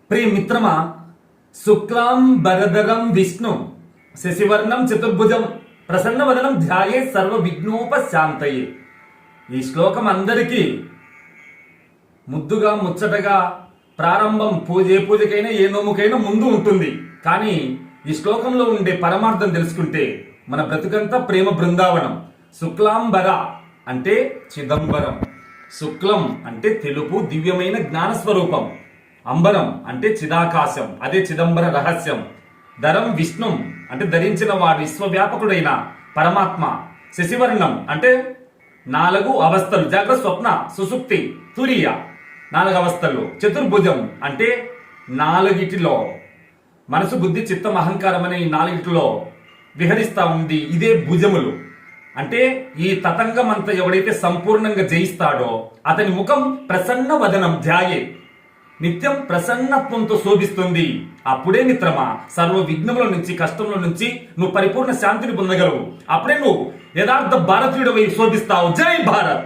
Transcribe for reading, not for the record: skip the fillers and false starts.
ప్రియ మిత్రమా, శుక్లాం భరధరం విష్ణు శశివర్ణం చతుర్భుజం ప్రసన్నవదనం ధ్యాయే సర్వ విఘ్నోపశాంతయే. ఈ శ్లోకం అందరికీ ముద్దుగా ముచ్చటగా ప్రారంభం పూజకైనా ఏ నోముకైనా ముందు ఉంటుంది. కానీ ఈ శ్లోకంలో ఉండే పరమార్థం తెలుసుకుంటే మన బ్రతుకంతా ప్రేమ బృందావనం. శుక్లాంబర అంటే చిదంబరం, శుక్లం అంటే తెలుపు దివ్యమైన జ్ఞానస్వరూపం, అంబరం అంటే చిదాకాశం అదే చిదంబర రహస్యం, ధరం విష్ణుం అంటే ధరించిన వాడు విశ్వవ్యాపకుడైన పరమాత్మ, శశివర్ణం అంటే 4 అవస్థలు జాగ్రత్త స్వప్న సుషుప్తి తురియ 4 అవస్థలు, చతుర్భుజం అంటే 4 మనసు బుద్ధి చిత్తం అహంకారం అనే ఈ 4 విహరిస్తా ఉంది. ఇదే భుజములు అంటే ఈ తతంగం అంతా ఎవడైతే సంపూర్ణంగా జయిస్తాడో అతని ముఖం ప్రసన్న వదనం ధ్యాయే, నిత్యం ప్రసన్నత్వంతో శోభిస్తుంది. అప్పుడే మిత్రమా సర్వ విఘ్నముల నుంచి కష్టముల నుంచి నువ్వు పరిపూర్ణ శాంతిని పొందగలవు. అప్పుడే నువ్వు యథార్థ భారతీయుడివై శోభిస్తావు. జై భారత్.